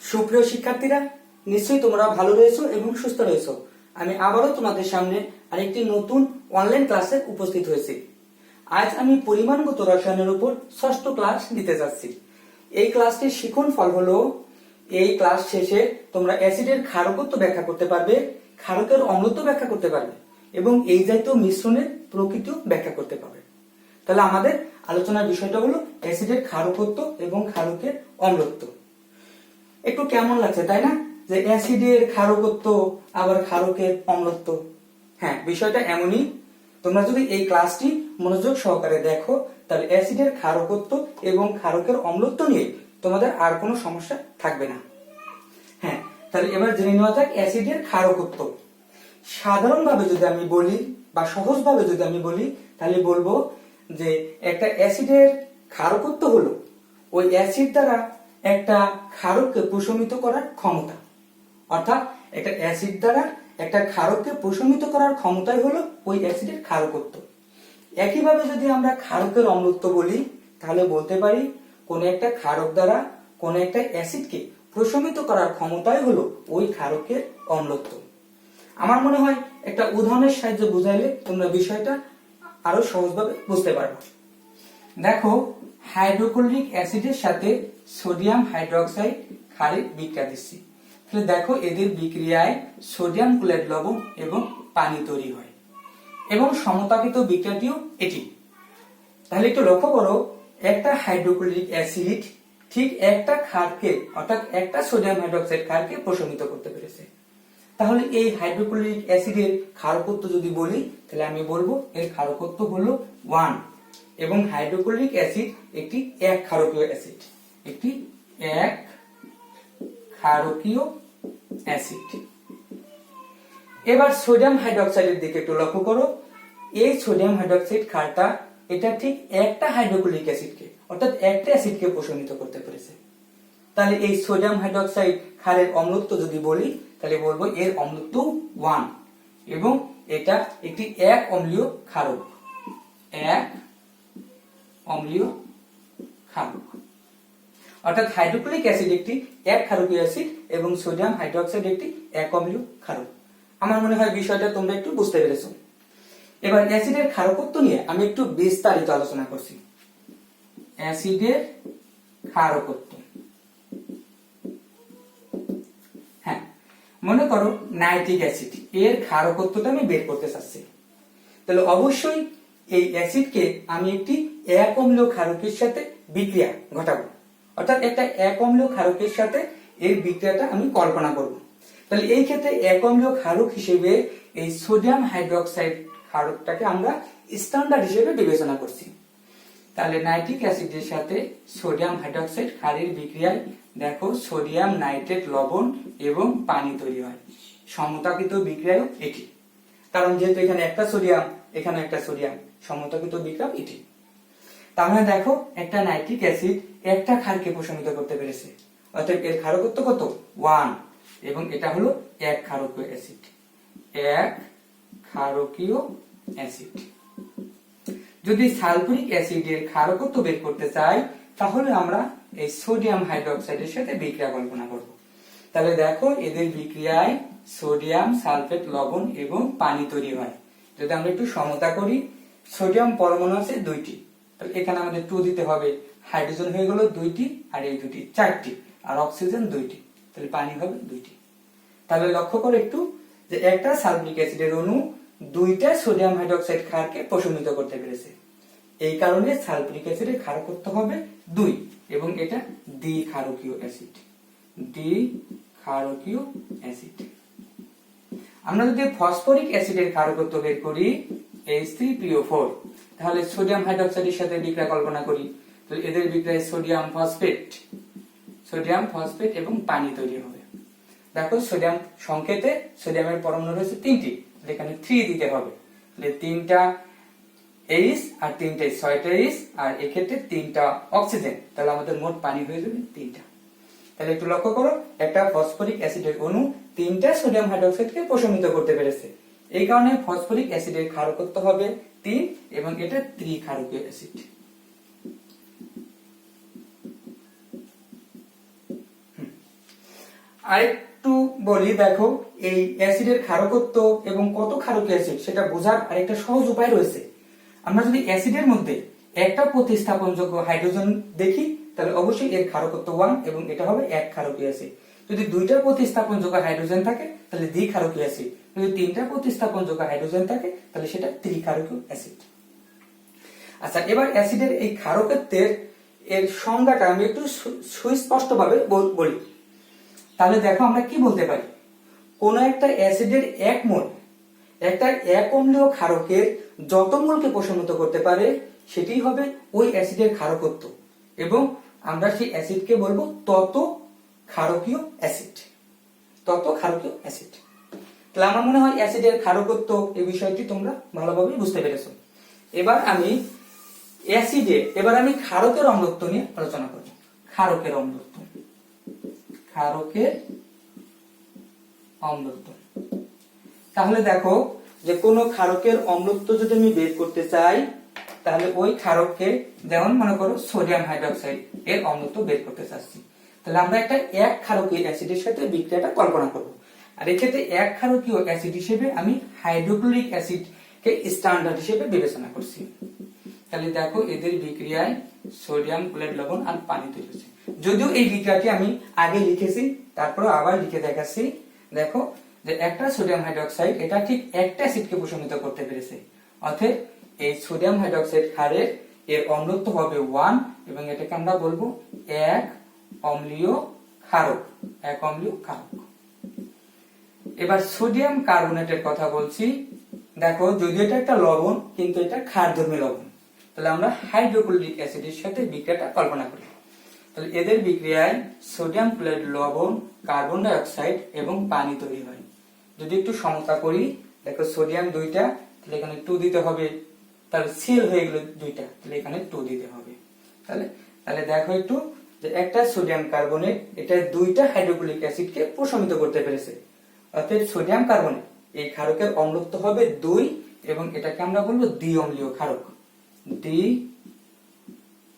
সুপ্রিয় শিক্ষার্থীরা, নিশ্চয়ই তোমরা ভালো রয়েছো এবং সুস্থ রয়েছো। আমি আবারও তোমাদের সামনে আরেকটি নতুন অনলাইন ক্লাসে উপস্থিত হয়েছি। আজ আমি পরিমাণগত রসায়নের উপর ষষ্ঠ ক্লাস নিতে যাচ্ছি। এই ক্লাসটির শিখন ফল হলো, এই ক্লাস শেষে তোমরা অ্যাসিডের ক্ষারকত্ব ব্যাখ্যা করতে পারবে, ক্ষারকের অম্লত্ব ব্যাখ্যা করতে পারবে এবং এই জাতীয় মিশ্রণের প্রকৃতিও ব্যাখ্যা করতে পারবে। তাহলে আমাদের আলোচনার বিষয়টা হলো অ্যাসিডের ক্ষারকত্ব এবং ক্ষারকের অম্লত্ব। একটু কেমন লাগছে তাই না, যে অ্যাসিডের ক্ষারকত্ব আবার ক্ষারকের অম্লত্ব। হ্যাঁ, বিষয়টা এমনই। তোমরা যদি এই ক্লাসটি মনোযোগ সহকারে দেখো, তাহলে অ্যাসিডের ক্ষারকত্ব এবং ক্ষারকের অম্লত্ব নিয়ে তোমাদের আর কোনো সমস্যা থাকবে না। হ্যাঁ, তাহলে এবার জেনে নেওয়া যাক অ্যাসিডের ক্ষারকত্ব। সাধারণভাবে যদি আমি বলি বা সহজভাবে যদি আমি বলি, তাহলে বলবো যে একটা অ্যাসিডের ক্ষারকত্ব হলো ওই অ্যাসিড দ্বারা একটা ক্ষারককে প্রশমিত করার ক্ষমতা। অর্থাৎ একটা অ্যাসিড দ্বারা একটা ক্ষারককে প্রশমিত করার ক্ষমতাই হলো ওই অ্যাসিডের ক্ষারকত্ব। একইভাবে যদি আমরা ক্ষারকের অম্লত্ব বলি, তাহলে বলতে পারি কোন একটা ক্ষারক দ্বারা কোন একটা অ্যাসিডকে প্রশমিত করার ক্ষমতাই হলো ওই ক্ষারকের অম্লত্ব। আমার মনে হয় একটা উদাহরণের সাহায্যে বুঝাইলে তোমরা বিষয়টা আরো সহজভাবে বুঝতে পারবে। দেখো, হাইড্রোক্লোরিক অ্যাসিডের সাথে সোডিয়াম হাইড্রোক্সাইড ক্ষারের বিক্রিয়া দিচ্ছি। তাহলে দেখো, এদের বিক্রিয়ায় সোডিয়াম ক্লোরাইড লবণ এবং পানি তৈরি হয় এবং সমতাপিত বিক্রিয়াটিও এটি। তাহলে একটু লক্ষ্য করো, একটা হাইড্রোক্লোরিক অ্যাসিড ঠিক একটা ক্ষারকে অর্থাৎ একটা সোডিয়াম হাইড্রোক্সাইড ক্ষারকে প্রশমিত করতে পেরেছে। তাহলে এই হাইড্রোক্লোরিক অ্যাসিডের ক্ষারকত্ব যদি বলি, তাহলে আমি বলবো এর ক্ষারকত্ব হলো 1 এবং হাইড্রোক্লোরিক অ্যাসিড একটি এক ক্ষারকীয় অ্যাসিড, একটি এক ক্ষারকীয় অ্যাসিড। এবার সোডিয়াম হাইড্রোক্সাইডের দিকে একটু লক্ষ্য করো। এই সোডিয়াম হাইড্রোক্সাইড ক্ষারটা এটা ঠিক একটা হাইড্রোক্লোরিক অ্যাসিডকে অর্থাৎ একটা অ্যাসিডকে প্রশমিত করতে পেরেছে। তাহলে এই সোডিয়াম হাইড্রোক্সাইড ক্ষারের অম্লত্ব যদি বলি, তাহলে বলবো এর অম্লত্ব 1 এবং এটা একটি এক অম্লীয় ক্ষারক, এক অম্লীয় ক্ষারক। অর্থাৎ হাইড্রোক্লোরিক অ্যাসিড একটি এক ক্ষারকীয় অ্যাসিড এবং সোডিয়াম হাইড্রোক্সাইড একটি এক অম্লীয় ক্ষারক। আমার মনে হয় বিষয়টা তোমরা একটু বুঝতে পেরেছো। এবার অ্যাসিডের ক্ষারকত্ব নিয়ে আমি একটু বিস্তারিত আলোচনা করছি। অ্যাসিডের ক্ষারকত্ব, হ্যাঁ, মনে করো নাইট্রিক অ্যাসিড, এর ক্ষারকত্বটা আমি বের করতে চাচ্ছি। তাহলে অবশ্যই এই অ্যাসিডকে আমি একটি এক অম্লীয় ক্ষারকের সাথে বিক্রিয়া ঘটাবো, অর্থাৎ একটা এক অম্লীয় ক্ষারকের সাথে এর বিক্রিয়াটা আমি কল্পনা করব। তাহলে এই ক্ষেত্রে এক অম্লীয় ক্ষারক হিসেবে এই সোডিয়াম হাইড্রোক্সাইড ক্ষারকটাকে আমরা স্ট্যান্ডার্ড হিসেবে বিবেচনা করছি। তাহলে নাইট্রিক অ্যাসিডের সাথে সোডিয়াম হাইড্রোক্সাইড ক্ষারের বিক্রিয়ায় দেখো সোডিয়াম নাইট্রেট লবণ এবং পানি তৈরি হয়। সমতাপিত বিক্রিয়াও এটি, কারণ যেহেতু এখানে একটা সোডিয়াম এখানে একটা সোডিয়াম, সমতাপিত বিক্রিয়া এটি। তার মানে দেখো, একটা নাইট্রিক অ্যাসিড একটা ক্ষারকে প্রশমিত করতে পেরেছে, অর্থাৎ এর ক্ষারকত্ব কত? 1 এবং এটা হলো এক ক্ষারকীয় অ্যাসিড, এক ক্ষারকীয় অ্যাসিড। যদি সালফিউরিক অ্যাসিডের ক্ষারকত্ব বের করতে চাই, তাহলে আমরা এই সোডিয়াম হাইড্রোক্সাইডের সাথে বিক্রিয়া কল্পনা করব। তাহলে দেখো, এদের বিক্রিয়ায় সোডিয়াম সালফেট লবণ এবং পানি তৈরি হয়। যদি আমরা একটু সমতা করি, সোডিয়াম পরমাণু আছে 2টি, তাহলে এখানে আমাদের 2 দিতে হবে, হাইড্রোজেন হয়ে গেল 2টি আর এই 2টি 4টি, আর অক্সিজেন 2টি, তাহলে পানি হবে 2টি। তাহলে লক্ষ্য করো একটু, যে একটা সালফিউরিক অ্যাসিডের অণু 2টা সোডিয়াম হাইড্রোক্সাইড ক্ষারকে প্রশমিত করতে পেরেছে। এই কারণে সালফিউরিক অ্যাসিডের ক্ষারকত্ব হবে 2 এবং এটা দ্বিক্ষারকীয় অ্যাসিড, দ্বিক্ষারকীয় অ্যাসিড। আমরা যদি ফসফরিক অ্যাসিডের ক্ষারকত্ব বের করি, H3PO4, তাহলে সোডিয়াম হাইড্রোক্সাইডের সাথে বিক্রিয়া কল্পনা করি, তো এদের বিক্রিয়ায় সোডিয়াম ফসফেট এবং পানি তৈরি হবে। দেখো, সোডিয়াম সংকেতে সোডিয়ামের পরমাণু রয়েছে 3টি, এখানে 3 দিতে হবে, তাহলে 3টা H আর 3টা 6টা H আর এক্ষেত্রে 3টা অক্সিজেন, তাহলে আমাদের মোট পানি হয়ে যাবে 3টা। তাহলে একটু লক্ষ্য করো, একটা ফসফরিক অ্যাসিডের অণু 3টা সোডিয়াম হাইড্রোক্সাইডকে প্রশমিত করতে পেরেছে। এই কারণে ফসফরিক অ্যাসিডের ক্ষারকত্ব হবে 3 এবং এটা ত্রিক্ষারকীয় অ্যাসিড। আরেকটু বলি, দেখো এই অ্যাসিডের ক্ষারকত্ব এবং কত ক্ষারকীয় অ্যাসিড সেটা বোঝার আরেকটা সহজ উপায় রয়েছে। আমরা যদি অ্যাসিডের মধ্যে একটা প্রতিস্থাপনযোগ্য হাইড্রোজেন দেখি তাহলে অবশ্যই এর ক্ষারকত্ব 1 এবং এটা হবে এক ক্ষারকীয় অ্যাসিড। যদি দুইটা প্রতিস্থাপনযোগ্য হাইড্রোজেন থাকে তাহলে দ্বিক্ষারকীয় অ্যাসিড, যদি তিনটা প্রতিস্থাপনযোগ্য হাইড্রোজেন থাকে তাহলে সেটা ত্রিক্ষারকীয় অ্যাসিড। আচ্ছা, এবার অ্যাসিডের এই ক্ষারকত্বের এর সংজ্ঞাটা আমি একটু সুস্পষ্টভাবে বলি। তাহলে দেখো আমরা কি বলতে পারি, কোন একটা অ্যাসিডের এক মোল একটা এক অম্লীয় ক্ষারকের যত মোলকে প্রশমিত করতে পারে সেটি হবে ওই অ্যাসিডের ক্ষারকত্ব, এবং আমরা সেই অ্যাসিডকে বলবো তত ক্ষারকীয় অ্যাসিড। তত ক্ষারকীয় অ্যাসিড। তাহলে আমার মনে হয় অ্যাসিডের ক্ষারকত্ব এই বিষয়টি তোমরা ভালোভাবে বুঝতে পেরেছো। এবার আমি ক্ষারকের অম্লত্ব নিয়ে আলোচনা করব। ক্ষারকের অম্লত্ব, ক্ষারকের অম্লত্ব। তাহলে দেখো যে কোনো ক্ষারকের অম্লত্ব যদি আমি বের করতে চাই তাহলে ওই ক্ষারককে, যেমন মনে করো সোডিয়াম হাইড্রোক্সাইড, এর অম্লত্ব বের করতে চাচ্ছি, তাহলে আমরা একটা এক ক্ষারকীয় অ্যাসিডের সাথে বিক্রিয়াটা কল্পনা করব। আর এক্ষেত্রে এক ক্ষারকীয় অ্যাসিড হিসেবে আমি হাইড্রোক্লোরিক অ্যাসিডকে স্ট্যান্ডার্ড হিসেবে বিবেচনা করছি। তাহলে দেখো এদের বিক্রিয়ায় সোডিয়াম ক্লোরাইড লবণ আর পানি তৈরি হচ্ছে। যদিও এই বিক্রিয়াটি আমি আগে লিখেছি, তারপর আবার লিখে দেখাচ্ছি। দেখো যে একটা সোডিয়াম হাইড্রোক্সাইড এটা ঠিক একটা অ্যাসিডকে প্রশমিত করতে পেরেছে, অর্থাৎ এই সোডিয়াম হাইড্রোক্সাইড ক্ষারের এর অম্লত্ব হবে 1 এবং এটাকে আমরা বলবো এক অম্লীয় ক্ষারক, এক অম্লীয় ক্ষারক। এবার সোডিয়াম কার্বনেটের কথা বলছি। দেখো যদিও এটা একটা লবণ কিন্তু এটা ক্ষারধর্মী লবণ, তাহলে আমরা হাইড্রোক্লোরিক অ্যাসিডের সাথে বিক্রিয়াটা কল্পনা করি। তাহলে এদের বিক্রিয়ায় সোডিয়াম ক্লোরাইড লবণ, কার্বন ডাই অক্সাইড এবং পানি তৈরি হয়। যদি একটু সমতা করি, দেখো সোডিয়াম 2টা, তাহলে এখানে 2 দিতে হবে, তাহলে সিএল হয়ে গেল 2টা, তাহলে এখানে 2 দিতে হবে। তাহলে দেখো একটু যে একটা সোডিয়াম কার্বনেট এটা 2টা হাইড্রোক্লোরিক অ্যাসিডকে প্রশমিত করতে পেরেছে, অর্থাৎ সোডিয়াম কার্বনেট এই ক্ষারকের অম্লত্ব হবে 2 এবং এটাকে আমরা বলবো দ্বি অম্লীয় ক্ষারক, দ্বি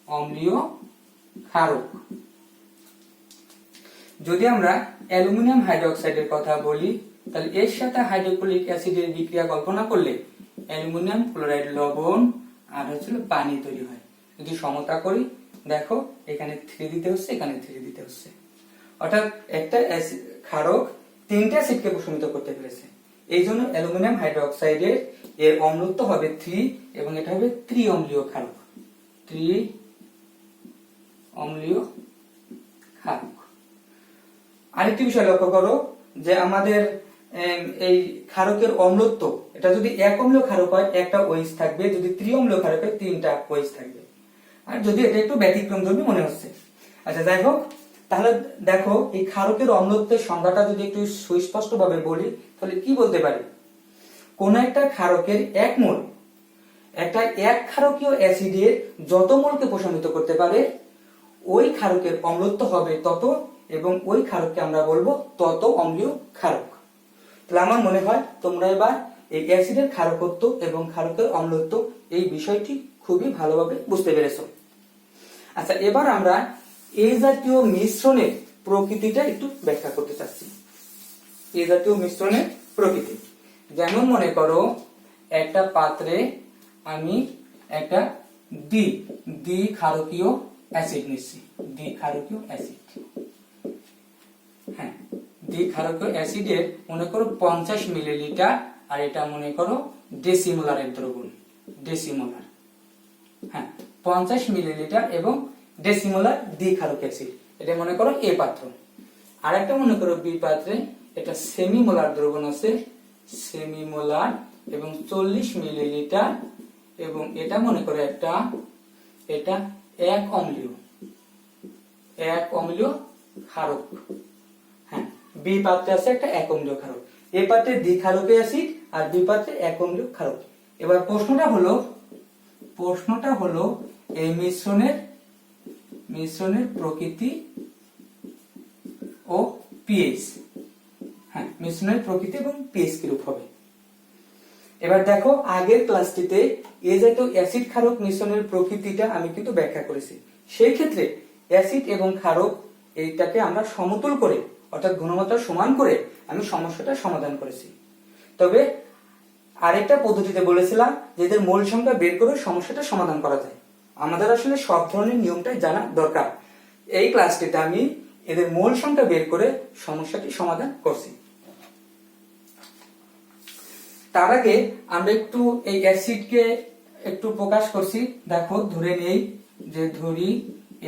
অম্লীয় ক্ষারক। যদি আমরা অ্যালুমিনিয়াম হাইড্রোক্সাইডের কথা বলি তাহলে এর সাথে হাইড্রোক্লোরিক অ্যাসিডের বিক্রিয়া কল্পনা করলে অ্যালুমিনিয়াম ক্লোরাইড লবণ আর হচ্ছে পানি তৈরি হয়। যদি সমতা করি, দেখো এখানে 3 দিতে হচ্ছে, এখানে 3 দিতে হচ্ছে, অর্থাৎ একটা ক্ষারক 3টা অ্যাসিডকে প্রশমিত করতে পেরেছে। এই জন্য অ্যালুমিনিয়াম হাইড্রোক্সাইডের এর অম্লত্ব হবে 3 এবং এটা হবে ত্রি অম্লীয় ক্ষারক, ত্রি অম্লীয় ক্ষারক। আরেকটি বিষয় লক্ষ্য করো যে আমাদের এই ক্ষারকের অম্লত্ব এটা যদি এক অম্লীয় ক্ষারক হয় একটা ওএইচ থাকবে, যদি ত্রি অম্লীয় ক্ষারক হয় 3টা ওএইচ থাকবে। আর যদি এটা একটু ব্যতিক্রমধর্মী মনে হচ্ছে, আচ্ছা যাই হোক, তাহলে দেখো এই ক্ষারকের অম্লত্বের সংজ্ঞাটা যদি একটু সুস্পষ্ট ভাবে বলি তাহলে কি বলতে পারি, কোন একটা ক্ষারকের এক মোল একটা এক ক্ষারকীয় অ্যাসিডের যত মোলকে প্রশমিত করতে পারে ওই ক্ষারকের অম্লত্ব হবে তত, এবং ওই ক্ষারককে আমরা বলবো তত অম্লীয় ক্ষারক। তাহলে আমার মনে হয় তোমরা এবার এই অ্যাসিডের ক্ষারকত্ব এবং ক্ষারকের অম্লত্ব এই বিষয়টি খুবই ভালোভাবে বুঝতে পেরেছো। আচ্ছা, এবার আমরা এই জাতীয় মিশ্রণের প্রকৃতিটা একটু ব্যাখ্যা করতে চাচ্ছি। এই জাতীয় মিশ্রণের প্রকৃতি, যেমন মনে করো একটা পাত্রে আমি একটা দ্বিক্ষারকীয় অ্যাসিড নিচ্ছি, দ্বিক্ষারকীয় অ্যাসিড। হ্যাঁ, দ্বিক্ষারকীয় অ্যাসিডের মনে করো 50 মিলিলিটার, আর এটা মনে করো ডেসিমোলারের দ্রবণ, ডেসিমোলার। হ্যাঁ, 50 মিলিলিটার এবং ডেসিমোলার দ্বিক্ষারক অ্যাসিড, এটা মনে করো এ পাত্র। আর একটা মনে করো বি পাত্রে, এটা সেমিমোলার দ্রবণ আছে, সেমিমোলার এবং 40 মিলিলিটার, এবং এটা মনে করো এটা এক অম্লীয় ক্ষারক। হ্যাঁ, বি পাত্রে আছে একটা এক অম্লীয় ক্ষারক, এ পাত্রে দ্বিক্ষারকীয় অ্যাসিড আর বি পাত্রে এক অম্লীয় ক্ষারক। এবার প্রশ্নটা হলো এই মিশ্রণের প্রকৃতি ও পিএইচ। হ্যাঁ, মিশ্রণের প্রকৃতি এবং পিএইচ কিরূপ হবে। এবার দেখো আগের ক্লাসটিতে এই জাতীয় অ্যাসিড ক্ষারক মিশ্রণের প্রকৃতিটা আমি কিন্তু ব্যাখ্যা করেছি। সেই ক্ষেত্রে অ্যাসিড এবং ক্ষারক এইটাকে আমরা সমতুল করে অর্থাৎ ঘনমাত্রা সমান করে আমি সমস্যাটা সমাধান করেছি। তবে আরেকটা পদ্ধতিতে বলেছিলাম যে এদের মোল সংখ্যা বের করে সমস্যাটা সমাধান করা যায়। আমাদের আসলে সব ধরনের নিয়মটাই জানা দরকার। এই ক্লাসটিতে আমি এদের মোল সংখ্যা বের করে সমস্যাটি সমাধান করছি। তার আগে আমরা একটু এই অ্যাসিডকে একটু প্রকাশ করছি। দেখো, ধরে নেই যে ধরি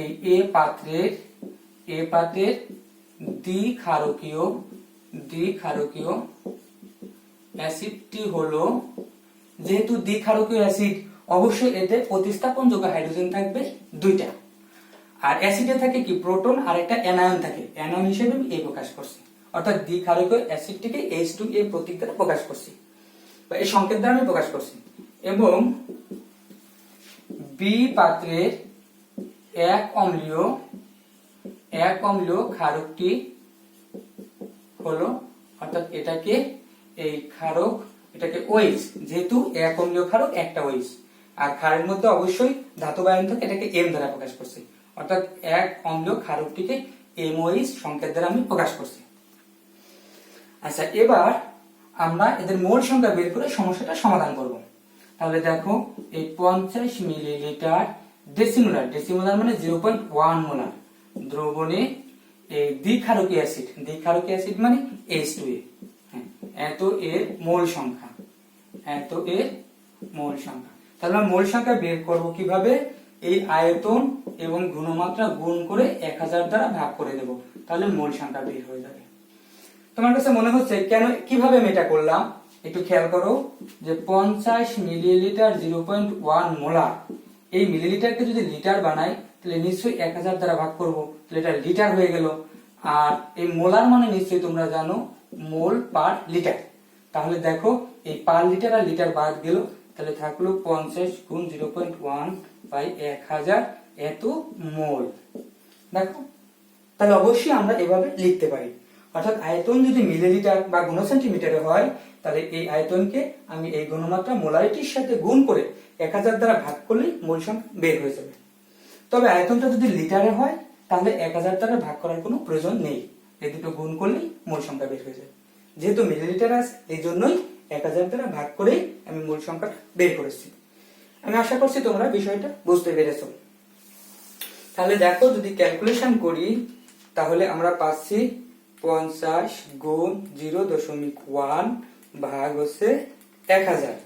এই এ পাত্রের দ্বিক্ষারকীয় অ্যাসিডটি হলো, যেহেতু দ্বিক্ষারকীয় অ্যাসিড অবশ্যই এতে প্রতিস্থাপনযোগ্য হাইড্রোজেন থাকবে দুইটা, আর অ্যাসিডে থাকে কি প্রোটন আর একটা অ্যানায়ন থাকে, অ্যানায়ন হিসেবে আমি এই প্রকাশ করছি। অর্থাৎ দ্বিক্ষারকীয় অ্যাসিডটিকে H2A প্রতীক দ্বারা প্রকাশ করছি বা এই সংকেত দ্বারা আমি প্রকাশ করছি। এবং বি পাত্রের এক অম্লীয় ক্ষারকটি হলো, অর্থাৎ এটাকে এই ক্ষারক, এটাকে OH, যেহেতু এক অম্লীয় ক্ষারক একটা OH, আর ক্ষারের মধ্যে অবশ্যই ধাতব আয়ন থাকে, এটাকে M দ্বারা প্রকাশ করছি। অর্থাৎ এক অম্লীয় ক্ষারকটিকে MOH সংকেত দ্বারা আমি প্রকাশ করছি। আচ্ছা, এবার আমরা এদের মোল সংখ্যা বের করে সমস্যাটা সমাধান করব। তাহলে দেখো, এই 50 মিলিলিটার ডেসিমোলার মানে 0.1 মোলার দ্রবণে এই দ্বিক্ষারকীয় অ্যাসিড মানে H2A, এত এর মোল সংখ্যা, তাহলে আমরা মোল সংখ্যা বের করব কিভাবে? এই আয়তন এবং ঘনমাত্রা গুণ করে 1000 দ্বারা ভাগ করে দেব, তাহলে মোল সংখ্যা বের হয়ে যাবে। তোমার কাছে মনে হচ্ছে কেন, কিভাবে আমি এটা করলাম? একটু খেয়াল করো যে 50 মিলিলিটার 0.1 মোলার, এই মিলিলিটারকে যদি লিটার বানাই তাহলে নিশ্চয়ই 1000 দ্বারা ভাগ করব, তাহলে এটা লিটার হয়ে গেল। আর এই মোলার মানে নিশ্চয়ই তোমরা জানো মোল পার লিটার। তাহলে দেখো, এই পার লিটার আর লিটার বাদ গেল, তাহলে থাকলো 50 গুণ 0.1 বাই 1000 এত মোল। দেখো, তাহলে অবশ্যই আমরা এভাবে লিখতে পারি। অর্থাৎ আয়তন যদি মিলিলিটার বা ঘন সেন্টিমিটারে হয়, তাহলে এই আয়তনকে আমি এই ঘনমাত্রা মোলারিটির সাথে গুণ করে 1000 দ্বারা ভাগ করলেই মোল সংখ্যা বের হয়ে যাবে। তবে আয়তনটা যদি লিটারে হয়, তাহলে 1000 দ্বারা ভাগ করার কোনো প্রয়োজন নেই, এই দুটো গুণ করলেই মোল সংখ্যা বের হয়ে যাবে। যেহেতু মিলিলিটার আছে, এই জন্যই 1000 দ্বারা ভাগ করেই আমি মোল সংখ্যাটা বের করেছি। আমি আশা করছি তোমরা বিষয়টা বুঝতে পেরেছো। তাহলে দেখো, যদি ক্যালকুলেশন করি তাহলে আমরা পাচ্ছি 50 গুণ 0.1 ভাগ হচ্ছে 1000,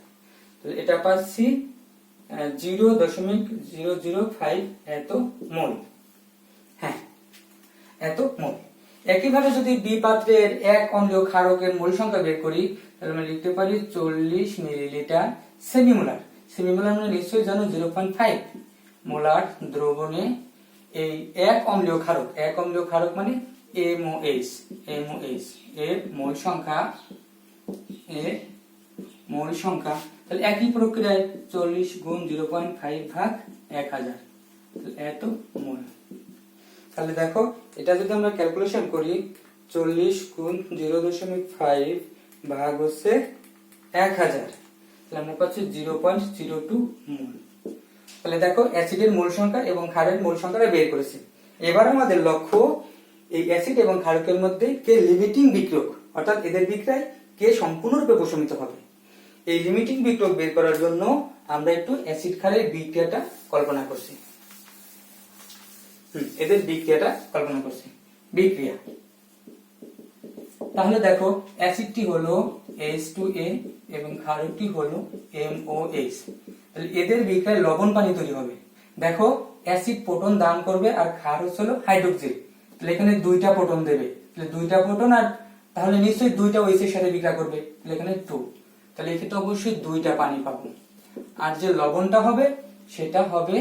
তাহলে এটা পাচ্ছি 0.005 এত মোল। হ্যাঁ, এত মোল। একইভাবে যদি বি পাত্রের এক অম্লীয় ক্ষারকের মোল সংখ্যা বের করি, তাহলে আমরা লিখতে পারি 40 মিলিলিটার সেমিমোলার মানে নিশ্চয়ই জানো 0.5 মোলার দ্রবণে এই এক অম্লীয় ক্ষারক মানে MOH এর মোল সংখ্যা, তাহলে একই প্রক্রিয়ায় 40 গুণ 0.5 ভাগ 1000, এত মোল। তাহলে দেখো, এটা যদি আমরা ক্যালকুলেশন করি, 40 গুণ 0.5 ভাগ হচ্ছে 1000, তাহলে আমরা পাচ্ছি 0.02 মোল। তাহলে দেখো, অ্যাসিডের মোল সংখ্যা এবং ক্ষারের মোল সংখ্যাটা বের করেছি। এবার আমাদের লক্ষ্য এই অ্যাসিড এবং ক্ষারকের মধ্যে কে লিমিটিং বিক্রিয়ক, অর্থাৎ এদের বিক্রিয়ায় কে সম্পূর্ণরূপে প্রশমিত হবে। এই লিমিটিং বিক্রিয়ক বের করার জন্য আমরা একটু অ্যাসিড ক্ষারের বিক্রিয়াটা কল্পনা করছি। এদের বিক্রিয়াটা কল্পনা করছি। বিক্রিয়া, তাহলে দেখো, অ্যাসিডটি হলো H2A এবং ক্ষারকটি হলো MOH। তাহলে এদের বিক্রিয়ায় লবণ পানি তৈরি হবে। দেখো, অ্যাসিড প্রোটন দান করবে আর ক্ষার হলো হাইড্রোক্সিল, তাহলে এখানে দুইটা প্রোটন দেবে, তাহলে দুইটা প্রোটন, আর তাহলে নিশ্চয়ই দুইটা OH এর সাথে বিক্রিয়া করবে, তাহলে এখানে 2, তাহলে এক্ষেত্রে অবশ্যই দুইটা পানি পাবো। আর যে লবণটা হবে সেটা হবে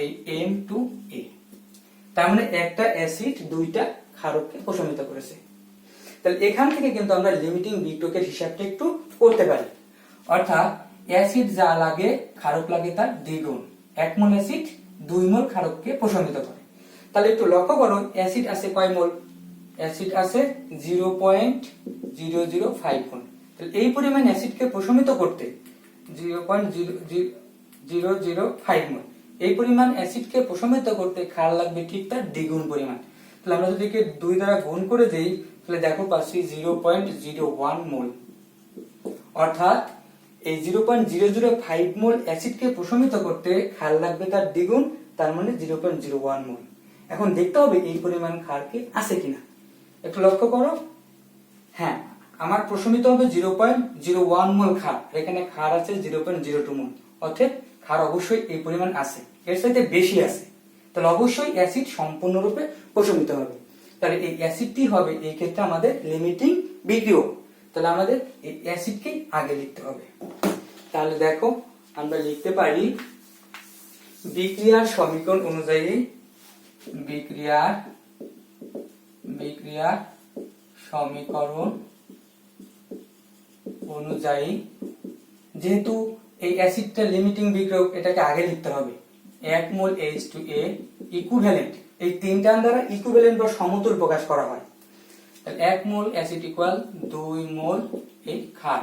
এই M2A। তার মানে একটা অ্যাসিড দুইটা ক্ষারককে প্রশমিত করেছে। তাহলে এখান থেকে কিন্তু আমরা লিমিটিং বিক্রিয়কের হিসাবটা একটু করতে পারি। অর্থাৎ অ্যাসিড যা লাগে ক্ষারক লাগে তার দ্বিগুণ। 1 মোল অ্যাসিড 2 মোল ক্ষারককে প্রশমিত করে। তাহলে একটু লক্ষ্য করো, অ্যাসিড আছে কয় মোল? অ্যাসিড আছে 0.005 মোল। তাহলে এই পরিমাণ অ্যাসিডকে প্রশমিত করতে 0.005 মোল, এই পরিমাণ অ্যাসিডকে প্রশমিত করতে ক্ষার লাগবে ঠিক তার দ্বিগুণ পরিমাণ। তাহলে আমরা যদি একে 2 দ্বারা গুণ করে দেই তাহলে দেখো পাচ্ছি 0.01 মোল। অর্থাৎ এই 0.005 মোল অ্যাসিডকে প্রশমিত করতে ক্ষার লাগবে তার দ্বিগুণ, তার মানে 0.01 মোল। এখন দেখতে হবে এই পরিমাণ ক্ষার কি আছে কিনা। একটু লক্ষ্য করো, হ্যাঁ আমার প্রশমিত হবে 0.01 মোল ক্ষার, এখানে ক্ষার আছে 0.02 মোল, অর্থাৎ ক্ষার অবশ্যই এই পরিমাণ আছে, এর সাথে বেশি আছে, তাহলে অবশ্যই অ্যাসিড সম্পূর্ণরূপে প্রশমিত হবে। তাহলে এই অ্যাসিডটি হবে এই ক্ষেত্রে আমাদের লিমিটিং বিক্রিয়ক। তাহলে আমাদের এই অ্যাসিডকে আগে লিখতে হবে। তাহলে দেখো আমরা লিখতে পারি বিক্রিয়ার সমীকরণ অনুযায়ী, বিক্রিয়ার সমীকরণ অনুযায়ী, যেহেতু এই অ্যাসিডটা লিমিটিং বিক্রিয়ক এটাকে আগে লিখতে হবে। 1 মোল H2A ইকুইভ্যালেন্ট, এই তিন টার্ম দ্বারা ইকুইভ্যালেন্ট বা সমতুল প্রকাশ করা হয়। তাহলে 1 মোল অ্যাসিড ইকুয়াল 2 মোল এই ক্ষার।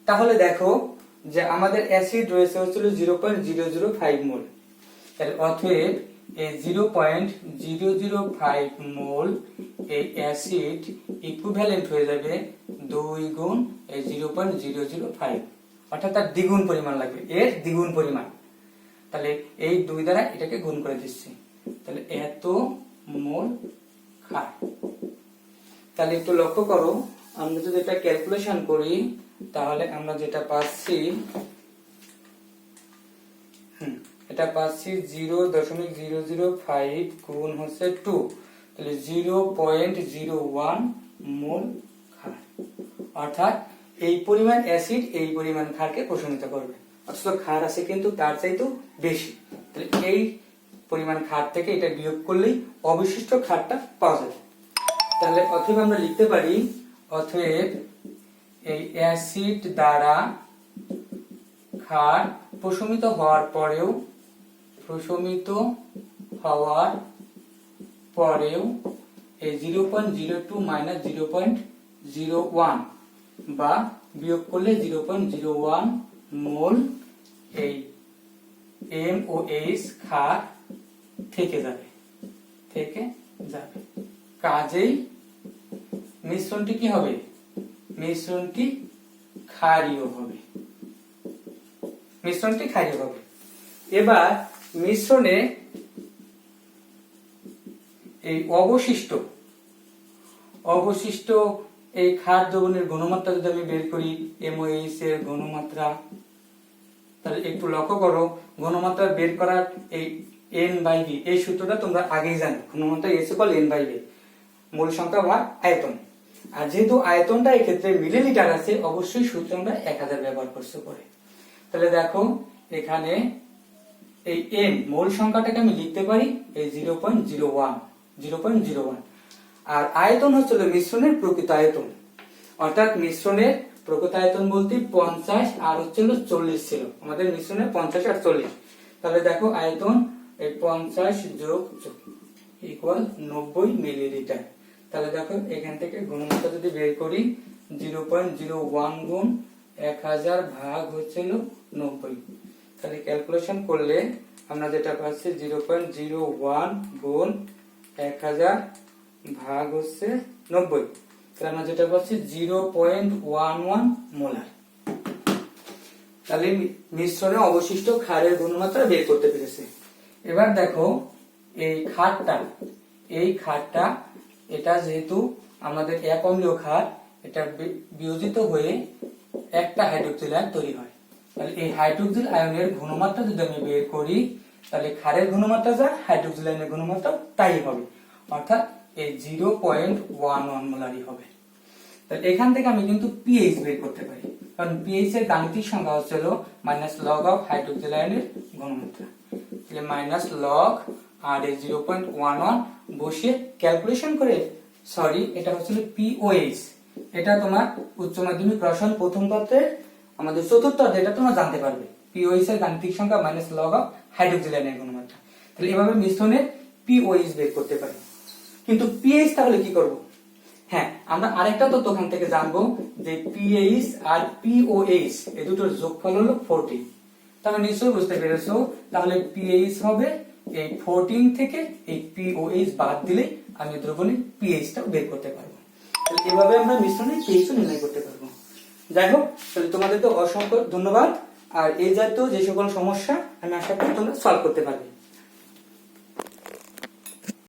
তাহলে দেখো যে আমাদের অ্যাসিড রয়েছে হচ্ছিল 0.005 মোল, তাহলে অতএব এই 0.005 মোল এই অ্যাসিড ইকুইভ্যালেন্ট হয়ে যাবে 2 গুণ এই 0.005, অর্থাৎ তার দ্বিগুণ পরিমাণ লাগবে, এর দ্বিগুণ পরিমাণ। তাহলে এই 2 দ্বারা এটাকে গুণ করে দিচ্ছি, তাহলে এত মোল ক্ষার। তাহলে একটু লক্ষ্য করো, আমরা যদি এটা ক্যালকুলেশন করি তাহলে আমরা যেটা পাচ্ছি, এটা পাচ্ছি 0.005 গুণ হচ্ছে 2, তাহলে 0.01 মোল ক্ষার। অর্থাৎ এই পরিমাণ অ্যাসিড এই পরিমাণ ক্ষারকে প্রশমিত করবে, অথচ ক্ষার আছে কিন্তু তার চাইতেও বেশি। তাহলে এই পরিমাণ ক্ষার থেকে এটা বিয়োগ করলেই অবশিষ্ট ক্ষারটা পাওয়া যাবে। তাহলে অতএব আমরা লিখতে পারি, অতএব এই অ্যাসিড দ্বারা ক্ষার প্রশমিত হওয়ার পরেও এই 0.02 মাইনাস 0.01 বা বিয়োগ করলে 0.01 মোল এই MOH ক্ষার থেকে যাবে। কাজেই মিশ্রণটি কি হবে? মিশ্রণটি ক্ষারীয় হবে। এবার মিশ্রণে এই অবশিষ্ট এই ক্ষার দ্রবণের ঘনমাত্রা যদি আমি বের করি, MOH এর ঘনমাত্রা, তাহলে একটু লক্ষ্য করো, ঘনমাত্রা বের করার এই N/V এই সূত্রটা তোমরা আগেই জানো, ঘনমাত্রা S = N/V, মোল সংখ্যা ভাগ আয়তন। আর যেহেতু আয়তনটা এই ক্ষেত্রে মিলিলিটার আছে, অবশ্যই সূত্র আমরা 1000 ব্যবহার করতে পারি। তাহলে দেখো এখানে এই N মোল সংখ্যাটাকে আমি লিখতে পারি এই 0.01, আর আয়তন হচ্ছে মিশ্রণের প্রকৃত আয়তন, অর্থাৎ মিশ্রণের প্রকৃত আয়তন বলতে 50 আর হচ্ছিল 40 ছিল, আমাদের মিশ্রণে 50 আর 40। তাহলে দেখো আয়তন এই 50 যোগ ইকুয়াল 90 মিলিলিটার। তাহলে দেখো এখান থেকে ঘনমাত্রা যদি বের করি, 0.01 গুণ 1000 ভাগ হচ্ছিল 90, তাহলে ক্যালকুলেশন করলে আমরা যেটা পাচ্ছি 0.01 গুণ 1000 ভাগ হচ্ছে 90, তাহলে আমরা যেটা পাচ্ছি 0.11 মোলার। তাহলে মিশ্রণে অবশিষ্ট ক্ষারের ঘনমাত্রা বের করতে পেরেছে। এবার দেখো এই ক্ষারটা এটা যেহেতু আমাদের এক অম্লীয় ক্ষার, এটা বিয়োজিত হয়ে একটা হাইড্রোক্সিল আয়ন তৈরি হয়। তাহলে এই হাইড্রোক্সিল আয়নের ঘনমাত্রা যদি আমি বের করি, তাহলে ক্ষারের ঘনমাত্রা যা, হাইড্রোক্সিল আয়নের ঘনমাত্রা তাই হবে, অর্থাৎ এই 0.11 মোলারই হবে। তাহলে এখান থেকে আমি কিন্তু পিএইচ বের করতে পারি, কারণ পিএইচ এর গাণিতিক সংখ্যা হচ্ছে মাইনাস লগ অফ হাইড্রোক্সিল আয়নের ঘনমাত্রা। তাহলে মাইনাস লগ আর এই 0.11 বসিয়ে ক্যালকুলেশন করে, সরি এটা হচ্ছে পিওএইচ, এটা তোমার উচ্চ মাধ্যমিক রসায়ন প্রথম পত্রের আমাদের চতুর্থ অধ্যায়, এটা তোমরা জানতে পারবে। পিওএইচ এর গাণিতিক সংখ্যা মাইনাস লগ অফ হাইড্রোক্সিল আয়নের ঘনমাত্রা। তাহলে এভাবে মিশ্রণের পিওএইচ বের করতে পারি। কিন্তু পিএইচ তাহলে কি করব? হ্যাঁ, আমরা আরেকটা তথ্য ওখান থেকে জানবো যে পিএইচ আর পিওএইচ এই দুটোর যোগফল হলো 40। তাহলে নিশ্চয়ই বুঝতে পেরেছো, তাহলে পিএইচ হবে এই 14 থেকে এই POH বাদ দিলে আমি দ্রবণের পিএইচটাও বের করতে পারবো। তাহলে এভাবে আমরা মিশ্রণের পিএইচও নির্ণয় করতে পারবো। যাই হোক, তাহলে তোমাদেরকে অসংখ্য ধন্যবাদ। আর এই জাতীয় যে সকল সমস্যা আমি আশা করি তোমরা সলভ করতে পারবে।